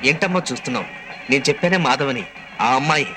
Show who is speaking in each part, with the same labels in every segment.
Speaker 1: ఏంటమ్మా చూస్తున్నావు? నేను చెప్పానే మాధవని, ఆ అమ్మాయి.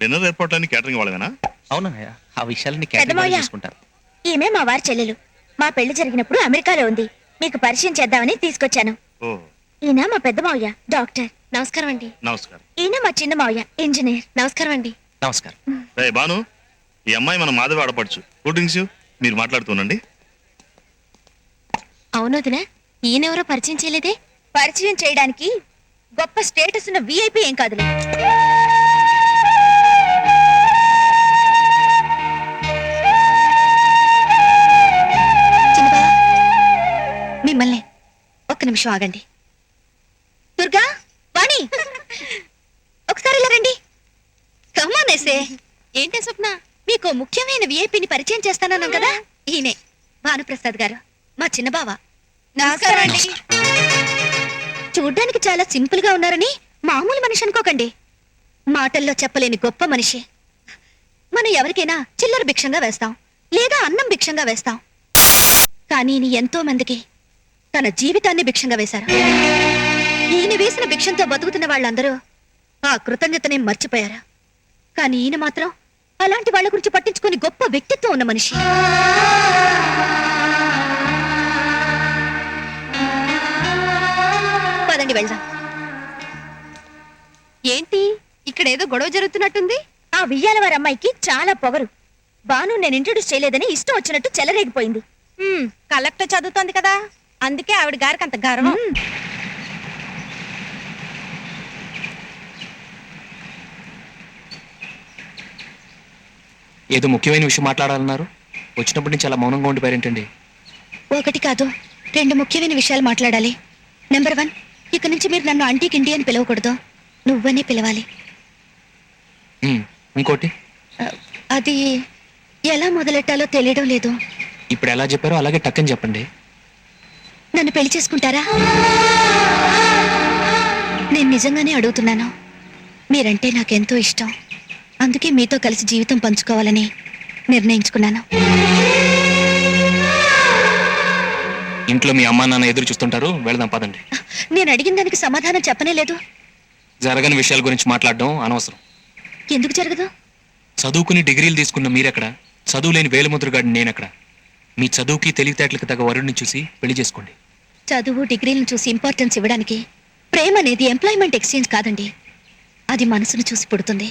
Speaker 2: డిన్నర్ ఏర్పాట్లని క్యాటరింగ్ వాళ్ళేనా?
Speaker 1: అవునయ్య, ఆ విషయాలని
Speaker 3: పెద్దమావయ్య.
Speaker 1: చూసుకుంటారు.
Speaker 3: ఈమె మా వారి చెల్లెలు. మా పెళ్లి జరిగినప్పుడు అమెరికాలో ఉంది. మీకు పరిచయం చేద్దామని తీసుకొచ్చాను.
Speaker 2: ఓ
Speaker 3: ఈయన మా పెద్ద మావయ్య, డాక్టర్.
Speaker 4: నమస్కారం అండి.
Speaker 2: నమస్కారం.
Speaker 3: ఈయన మా చిన్న మావయ్య, ఇంజనీర్.
Speaker 4: నమస్కారం అండి.
Speaker 1: నమస్కారం.
Speaker 2: రే బాను, ఈ అమ్మాయి మన మాధవి ఆడపడుచు. కూల్ డ్రింక్స్ మీరు మాట్లాడుతుండండి.
Speaker 4: అవునదినా, ఈయనెవరో పరిచయం చేయలేదే?
Speaker 3: పరిచయం చేయడానికి గొప్ప స్టేటస్ ఉన్న విఐపి ఏం కాదులే.
Speaker 4: చిన్నబావ, మిమ్మల్ని ఒక్క నిమిషం ఆగండి.
Speaker 3: దుర్గా, వాణి, ఒకసారి ఇలా రండి.
Speaker 4: కమ్మానేసే. ఏంటే స్వప్న?
Speaker 3: మీకు ముఖ్యమైన విఐపిని పరిచయం చేస్తానన్నాం కదా.
Speaker 4: ఈయనే భానుప్రసాద్ గారు, మా చిన్నబావ.
Speaker 3: నమస్కారం అండి. చూడ్డానికి చాలా సింపుల్ గా ఉన్నారని మామూలు మనిషి అనుకోకండి. మాటల్లో చెప్పలేని గొప్ప మనిషి. మనం ఎవరికైనా చిల్లర భిక్షంగా వేస్తాం, లేదా అన్నం భిక్షంగా వేస్తాం. కానీ ఈయన ఎంతో మందికి తన జీవితాన్ని భిక్షంగా వేశారు. ఈయన వేసిన భిక్షంతో బతుకుతున్న వాళ్ళందరూ ఆ కృతజ్ఞతని మర్చిపోయారు. కానీ ఈయన మాత్రం అలాంటి వాళ్ళ గురించి పట్టించుకుని గొప్ప వ్యక్తిత్వం ఉన్న మనిషి. పదండి వెళ్దాం.
Speaker 4: ఏంటి ఇక్కడ ఏదో గొడవ జరుగుతున్నట్టుంది?
Speaker 3: ఆ వియ్యాలవారి అమ్మాయికి చాలా పొగరు. బాను నేను ఇంట్రొడ్యూస్ చేయలేదని ఇష్టం వచ్చినట్టు చెలరేగిపోయింది.
Speaker 4: కలెక్టర్ చదువుతోంది కదా, అందుకే ఆవిడ గారికి అంత గర్వం.
Speaker 1: ఏదో ముఖ్యమైన విషయం మాట్లాడాలన్నారు. వచ్చినప్పటి నుంచి అలా మౌనంగా ఉండిపోయారేంటండి?
Speaker 3: ఒకటి కాదు, 2 ముఖ్యమైన విషయాలు మాట్లాడాలి. నెంబర్ 1, ఇక నుంచి మీరు నన్ను ఆంటీకి ఇంటి అని పిలవకూడదు, నువ్వనే పిలవాలి.
Speaker 1: ఇంకోటి,
Speaker 3: అది ఎలా మొదలెట్టాలో తెలియడం లేదు.
Speaker 1: ఇప్పుడు ఎలా చెప్పారో అలాగే టక్కని చెప్పండి.
Speaker 3: నన్ను పెళ్లి చేసుకుంటారా? నేను నిజంగానే అడుగుతున్నాను. మీరంటే నాకెంతో ఇష్టం. అందుకే మీతో కలిసి జీవితం పంచుకోవాలని నిర్ణయించుకున్నాను.
Speaker 1: ఇంట్లో మీ అమ్మా నాన్న ఎదురు చూస్తుంటారు, వెళదాం పదండి.
Speaker 3: నేను అడిగిన దానికి సమాధానం చెప్పనే లేదు.
Speaker 1: జరగని విషయాల గురించి మాట్లాడడం అనవసరం.
Speaker 3: ఎందుకు జరగదు?
Speaker 1: చదువుకుని డిగ్రీలు తీసుకున్న మీరెక్కడ, చదువులేని వేలుముద్రగాడి నేనెక్కడ? మీ చదువుకి తెలివితేటలకు తగ్గ వరుడిని చూసి పెళ్లి చేసుకోండి.
Speaker 3: చదువు డిగ్రీలను చూసి ఇంపార్టెన్స్ ఇవ్వడానికి ప్రేమ అనేది ఎంప్లాయ్మెంట్ ఎక్స్చేంజ్ కాదండి. అది మనసును చూసి పుడుతుంది.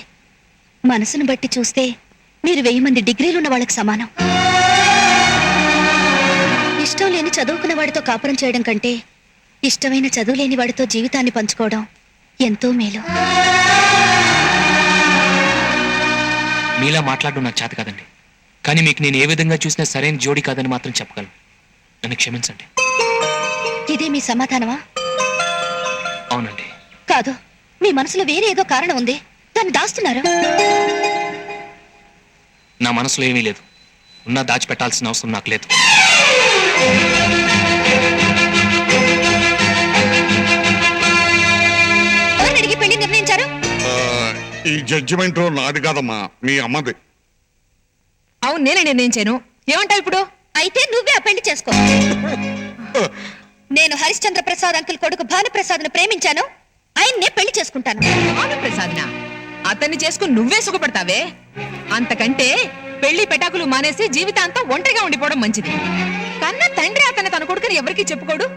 Speaker 3: మనసును బట్టి చూస్తే మీరు 1000 మంది డిగ్రీలున్న వాళ్ళకి సమానం. ఇష్టం లేని చదువుకున్న వాడితో కాపురం చేయడం కంటే ఇష్టమైన చదువు లేని వాడితో జీవితాన్ని పంచుకోవడం ఎంతో మేలు.
Speaker 1: మీలా మాట్లాడడం నాకు చేత కాదండి. కానీ మీకు నేను ఏ విధంగా చూసినా సరైన జోడి కాదని మాత్రం చెప్పగలను. నన్ను క్షమించండి.
Speaker 3: ఇదే మీ సమాధానమా?
Speaker 1: అవునండి.
Speaker 3: కాదు, మీ మనసులో వేరే ఏదో కారణం ఉంది. దాన్ని దాస్తున్నారు.
Speaker 1: నా మనసులో ఏమీ లేదు. ఉన్నా దాచిపెట్టాల్సిన అవసరం నాకు లేదు.
Speaker 3: ఎవరిని పెళ్లి నిర్ణయించారు?
Speaker 5: ఈ జడ్జిమెంట్ నాది కాదమ్మా, మీ అమ్మది.
Speaker 4: అవును, నేనే నిర్ణయించాను. ఏమంటావు ఇప్పుడు?
Speaker 3: అయితే నువ్వే ఆ పెళ్లి చేసుకో. నేను హరిశ్చంద్ర ప్రసాద్ అంకుల్ కొడుకు భానుప్రసాద్ను ప్రేమించాను. ఆయన్నే పెళ్లి చేసుకుంటాను.
Speaker 6: భానుప్రసాద్నా? అతన్ని చేసుకుని నువ్వే సుఖపడతావే. అంతకంటే పెళ్లి పెటాకులు మానేసి జీవితాంతం ఒంటరిగా ఉండిపోవడం మంచిది. కన్న తండ్రి అతన్ని తన కొడుకుని ఎవరికీ చెప్పుకోడు.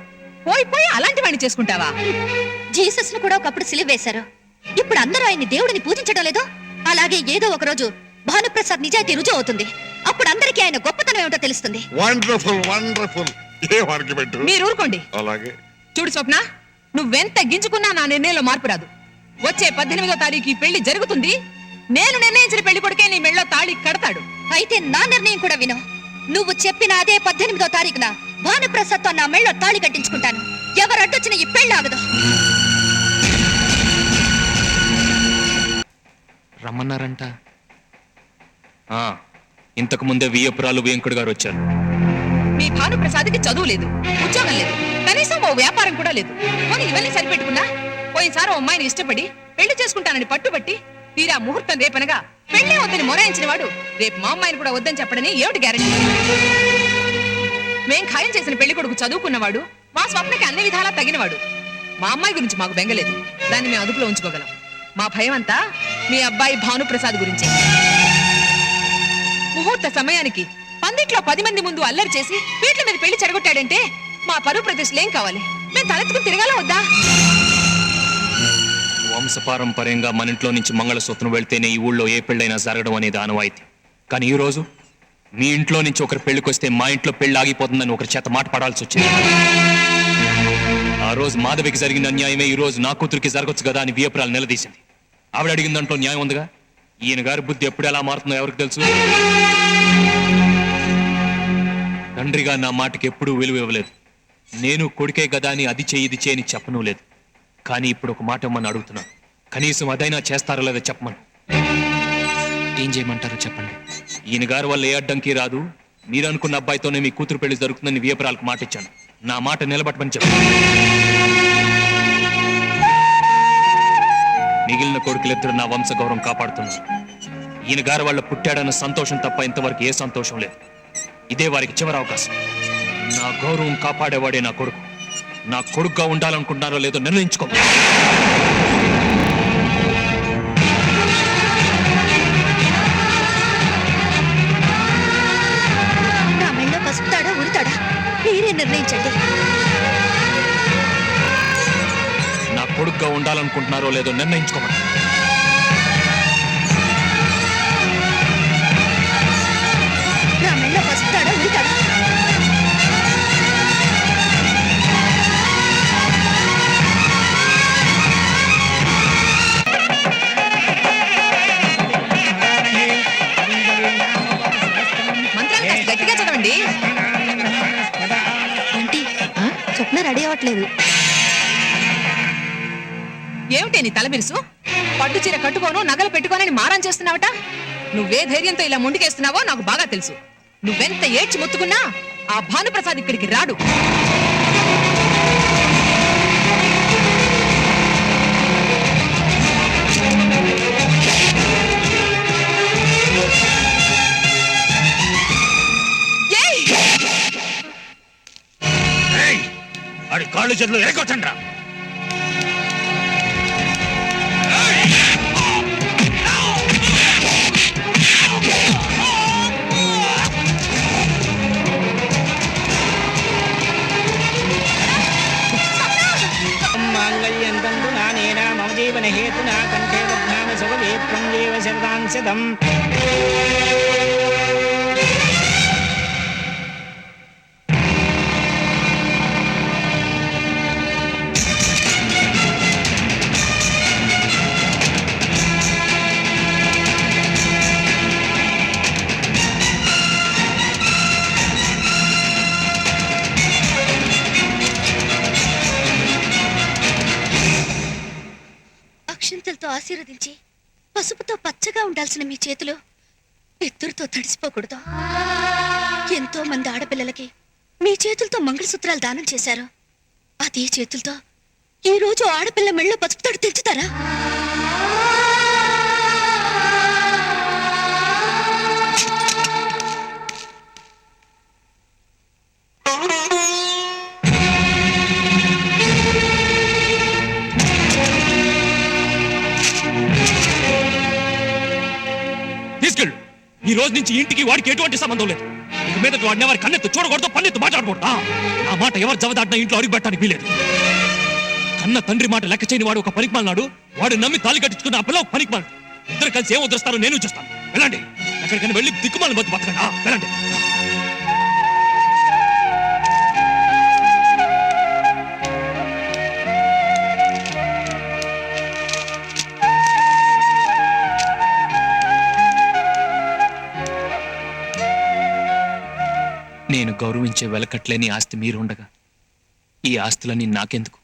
Speaker 6: పోయి పోయి అలాంటి వాడిని చేసుకుంటావా?
Speaker 3: జీసస్ ను కూడా ఒకప్పుడు సిలువ వేశారు. ఇప్పుడు అందరూ ఆయన్ని దేవుడిని పూజించడం లేదు. అలాగే ఏదో ఒక రోజు భానుప్రసాద్ నిజాయితీ రుజువు అవుతుంది. అప్పుడు అందరికీ ఆయన గొప్పతనం ఏమిటో తెలుస్తుంది.
Speaker 5: Wonderful wonderful. ఏం ఆర్గ్యుమెంట్?
Speaker 6: మీరు ఊరుకోండి.
Speaker 5: అలాగే.
Speaker 6: చూడు స్వప్న, నువ్వెంత గింజుకున్నా నా నిర్ణయంలో మార్పు రాదు. వచ్చే 18వ తారీఖు ఈ పెళ్లి జరుగుతుంది. నేను నిర్ణయించిన పెళ్లి కొడుకే నీ మెళ్ళో తాళి కడతాడు.
Speaker 3: అయితే నా నిర్ణయం కూడా విను. నువ్వు చెప్పిన అదే 18వ తారీఖున భానుప్రసాద్ తో నా మెళ్ళో తాళి కట్టించుకుంటాను. ఎవరు అడ్డొచ్చిన ఈ పెళ్లి ఆగదు.
Speaker 1: రమ్మన్నారంట. ఇంతకు ముందే వియ్యపురాలు వెంకుడు గారు వచ్చారు.
Speaker 6: మీ భానుప్రసాద్కి చదువు లేదు, ఉద్యోగం లేదు, కనీసం ఓ వ్యాపారం కూడా లేదు. పోనీ ఇవన్నీ సరిపెట్టుకున్నా పోయినసారి ఓ అమ్మాయిని ఇష్టపడి పెళ్లి చేసుకుంటానని పట్టుబట్టి తీరా ముహూర్తం రేపనగా పెళ్లి వద్దని మొరాయించిన వాడు రేపు మా అమ్మాయిని కూడా వద్దని చెప్పడని ఏమిటి గ్యారెంటీ? మేం ఖాయం చేసిన పెళ్లి కొడుకు చదువుకున్నవాడు, మా స్వప్నకి అన్ని విధాలా తగినవాడు. మా అమ్మాయి గురించి మాకు బెంగలేదు. దాన్ని మేము అదుపులో ఉంచుకోగలం. మా భయం అంతా మీ అబ్బాయి భానుప్రసాద్ గురించి. ముహూర్త సమయానికి పందిట్లో 10 మంది ముందు అల్లరి చేసి పీట్ల మీద పెళ్లి చెడగొట్టాడంటే మా పరువు ప్రతిష్టలేం కావాలి? మేము తలెత్తుకుని తిరగాల వద్దా?
Speaker 1: వంశపారంపర్యంగా మన ఇంట్లో నుంచి మంగళసూత్రం వెళ్తేనే ఈ ఊళ్ళో ఏ పెళ్ళైనా జరగడం అనేది ఆనవాయితీ. కానీ ఈ రోజు మీ ఇంట్లో నుంచి ఒకరు పెళ్లికొస్తే మా ఇంట్లో పెళ్లి ఆగిపోతుందని ఒకరి చేత మాట పడాల్సి వచ్చింది. ఆ రోజు మాధవికి జరిగిన అన్యాయమే ఈ రోజు నా కూతురికి జరగొచ్చు కదా అని వియ్యపురాలు నిలదీసింది. ఆవిడ అడిగిన దాంట్లో న్యాయం ఉందిగా. ఈయన గారి బుద్ధి ఎప్పుడు ఎలా మారుతుందో ఎవరికి తెలుసు. తండ్రిగా నా మాటకి ఎప్పుడూ విలువ ఇవ్వలేదు. నేను కొడుకే కదా అని అది చేయి ఇది చేయని చెప్పను లేదు. కానీ ఇప్పుడు ఒక మాట ఇమ్మని అడుగుతున్నాను. కనీసం అదైనా చేస్తారో లేదో చెప్పమను. ఏం చేయమంటారో చెప్పండి. ఈయన గారి వల్ల ఏ అడ్డంకి రాదు. మీరు అనుకున్న అబ్బాయితోనే మీ కూతురు పెళ్లి జరుగుతుందని వియ్యపురాలకు మాట ఇచ్చాను. నా మాట నిలబట్టమని చెప్పండి. మిగిలిన కొడుకులిద్దరు నా వంశ గౌరవం కాపాడుతున్నారు. ఈయన గారి వాళ్ళ పుట్టాడన్న సంతోషం తప్ప ఇంతవరకు ఏ సంతోషం లేదు. ఇదే వారికి చివరి అవకాశం. నా గౌరవం కాపాడేవాడే నా కొడుకు. నా కొడుకుగా ఉండాలనుకుంటున్నారో లేదో నిర్ణయించుకో.
Speaker 3: నా మెళ్ళో పసుపుతాడా ఉడతాడా మీరే నిర్ణయించండి.
Speaker 1: నా కొడుకుగా ఉండాలనుకుంటున్నారో లేదో నిర్ణయించుకోమని.
Speaker 3: నా మెళ్ళో పసుపుతాడా ఉడతాడా?
Speaker 6: మంత్రాలు కాస్త గట్టిగా చదవండి.
Speaker 3: ఆంటీ, స్వప్న రెడీ అవ్వట్లేదు.
Speaker 6: ఏమిటే నీ తల బిరుసు? పట్టు చీర కట్టుకోను, నగలు పెట్టుకోనని మారం చేస్తున్నావట. నువ్వే ధైర్యంతో ఇలా ముందుకేస్తున్నావో నాకు బాగా తెలుసు. నువ్వెంత ఏడ్చి మొత్తుకున్నా ఆ భానుప్రసాద్ ఇక్కడికి రాడు.
Speaker 2: ఆడి కాళ్ళు చేతులు ఎరగొట్టండి రా.
Speaker 7: మాంగళ్యంతంతు నానేనా మమ జీవన హేతునా కంఠే బధ్నామి సుభగే త్వం జీవ శరదాం శతం.
Speaker 3: అక్షంతలతో ఆశీర్వదించి పసుపుతో పచ్చగా ఉండాల్సిన మీ చేతులు ఎత్తురుతో తడిసిపోకూడదు. ఎంతో మంది ఆడపిల్లలకి మీ చేతులతో మంగళసూత్రాలు దానం చేశారు. అదే చేతులతో ఈ రోజు ఆడపిల్ల మెళ్ళో పసుపుతాడు తెచ్చుతారా?
Speaker 1: తీసుకెళ్ళు. ఈ రోజు నుంచి ఇంటికి వాడికి ఎటువంటి సంబంధం లేదు. ఇక మీద వాడిని ఎవరి కన్నెత్తు చూడకూడదు, పన్నెత్తు మాట్లాడకూడదు. నా మాట ఎవరు జవదాటినా ఇంట్లో అడుగు పెట్టడానికి వీలేదు. కన్న తండ్రి మాట లెక్క చేయని వాడు ఒక పనికిమాలినాడు. వాడు నమ్మి తాలి కట్టించుకున్న ఆ పిల్ల ఒక పనికిమాలి. ఇద్దరు కలిసి ఏం వదిలేస్తారో నేను చూస్తాను. వెళ్ళండి, ఎక్కడికైనా వెళ్ళి దిక్కుమాలి బతు బతకండి. వెళ్ళండి. నేను గౌరవించే వెలకట్లేని ఆస్తి మీరుండగా ఈ ఆస్తులన్నీ నాకెందుకు?